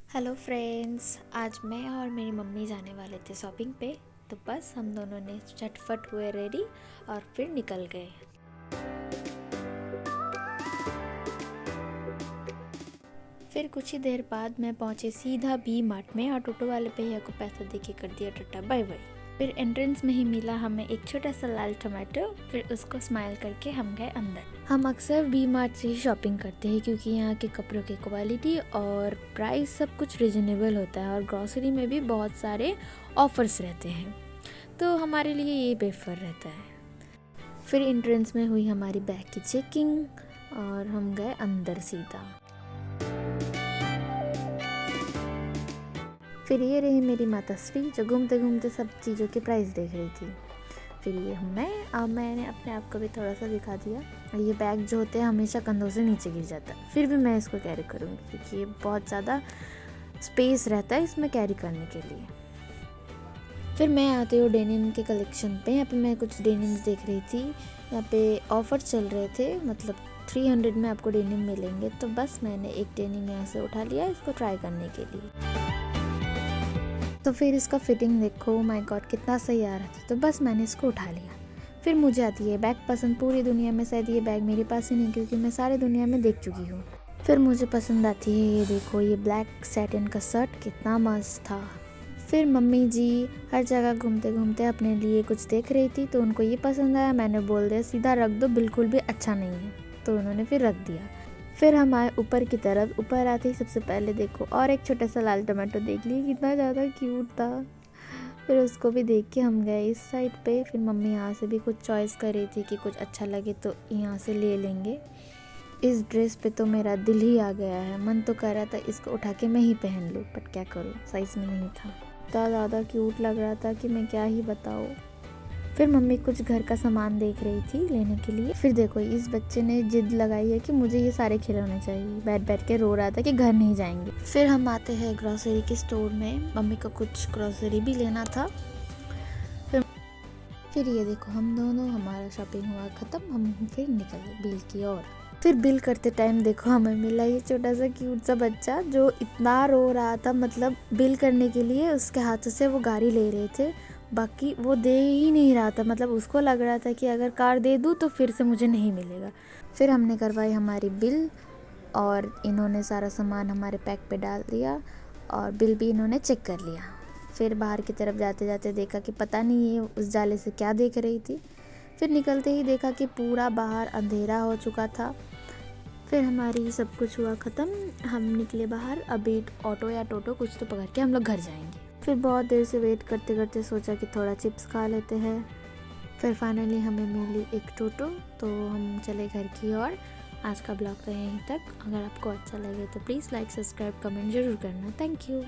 Hello friends, आज मैं और मेरी मम्मी जाने वाले थे शॉपिंग पे। तो बस हम दोनों ने झटफट हुए रेडी और फिर निकल गए। फिर कुछ ही देर बाद मैं पहुंचे सीधा बी मार्ट में और टोटो वाले भैया को पैसा देके कर दिया टाटा बाय बाय। फिर एंट्रेंस में ही मिला हमें एक छोटा सा लाल टमाटो। फिर उसको स्माइल करके हम गए अंदर। हम अक्सर बी मार्ट से ही शॉपिंग करते हैं क्योंकि यहाँ के कपड़ों की क्वालिटी और प्राइस सब कुछ रिजनेबल होता है और ग्रॉसरी में भी बहुत सारे ऑफर्स रहते हैं, तो हमारे लिए ये बेहतर रहता है। फिर एंट्रेंस में हुई हमारी बैग की चेकिंग और हम गए अंदर सीधा। फिर ये रही मेरी माता श्री जो घूमते घूमते सब चीज़ों के प्राइस देख रही थी। फिर ये मैंने अपने आप को भी थोड़ा सा दिखा दिया। ये बैग जो होते हैं हमेशा कंधों से नीचे गिर जाता है, फिर भी मैं इसको कैरी करूँगी क्योंकि ये बहुत ज़्यादा स्पेस रहता है इसमें कैरी करने के लिए। फिर मैं आती हूँ डेनिम के कलेक्शन पे। यहाँ पे मैं कुछ डेनिम्स देख रही थी। यहाँ पे ऑफर चल रहे थे, मतलब 300 में आपको डेनिम मिलेंगे। तो बस मैंने एक डेनिम यहाँ से उठा लिया इसको ट्राई करने के लिए। तो फिर इसका फिटिंग देखो, माय गॉड कितना सही आ रहा था। तो बस मैंने इसको उठा लिया। फिर मुझे आती है बैग पसंद। पूरी दुनिया में शायद ये बैग मेरे पास ही नहीं, क्योंकि मैं सारी दुनिया में देख चुकी हूँ। फिर मुझे पसंद आती है ये देखो, ये ब्लैक सैटिन का शर्ट कितना मस्त था। फिर मम्मी जी हर जगह घूमते घूमते अपने लिए कुछ देख रही थी, तो उनको ये पसंद आया। मैंने बोल दिया सीधा रख दो, बिल्कुल भी अच्छा नहीं है, तो उन्होंने फिर रख दिया। फिर हम आए ऊपर की तरफ। ऊपर आते ही सबसे पहले देखो और एक छोटा सा लाल टमाटो देख लिए, कितना ज़्यादा क्यूट था। फिर उसको भी देख के हम गए इस साइड पे। फिर मम्मी यहाँ से भी कुछ चॉइस कर रही थी कि कुछ अच्छा लगे तो यहाँ से ले लेंगे। इस ड्रेस पे तो मेरा दिल ही आ गया है। मन तो कर रहा था इसको उठा के मैं ही पहन लूँ, बट क्या करूँ, साइज़ में नहीं था। इतना ज़्यादा क्यूट लग रहा था कि मैं क्या ही बताऊँ। फिर मम्मी कुछ घर का सामान देख रही थी लेने के लिए। फिर देखो इस बच्चे ने जिद लगाई है कि मुझे ये सारे खिलौने चाहिए। बैठ बैठ के रो रहा था कि घर नहीं जाएंगे। फिर हम आते हैं ग्रोसरी के स्टोर में। मम्मी को कुछ ग्रोसरी भी लेना था। फिर ये देखो हम दोनों, हमारा शॉपिंग हुआ ख़त्म। हम फिर निकले बिल की ओर। फिर बिल करते टाइम देखो हमें मिला ये छोटा सा क्यूट सा बच्चा जो इतना रो रहा था। मतलब बिल करने के लिए उसके हाथों से वो गाड़ी ले रहे थे, बाकी वो दे ही नहीं रहा था। मतलब उसको लग रहा था कि अगर कार दे दूँ तो फिर से मुझे नहीं मिलेगा। फिर हमने करवाई हमारी बिल और इन्होंने सारा सामान हमारे पैक पे डाल दिया और बिल भी इन्होंने चेक कर लिया। फिर बाहर की तरफ जाते जाते देखा कि पता नहीं ये उस जाले से क्या देख रही थी। फिर निकलते ही देखा कि पूरा बाहर अंधेरा हो चुका था। फिर हमारी सब कुछ हुआ ख़त्म। हम निकले बाहर। अभी ऑटो या टोटो कुछ तो पकड़ के हम लोग घर जाएंगे। फिर बहुत देर से वेट करते करते सोचा कि थोड़ा चिप्स खा लेते हैं। फिर फाइनली हमें मिली एक टोटो, तो हम चले घर की ओर। आज का ब्लॉग तो यहीं तक। अगर आपको अच्छा लगे तो प्लीज़ लाइक, सब्सक्राइब, कमेंट ज़रूर करना। Thank you.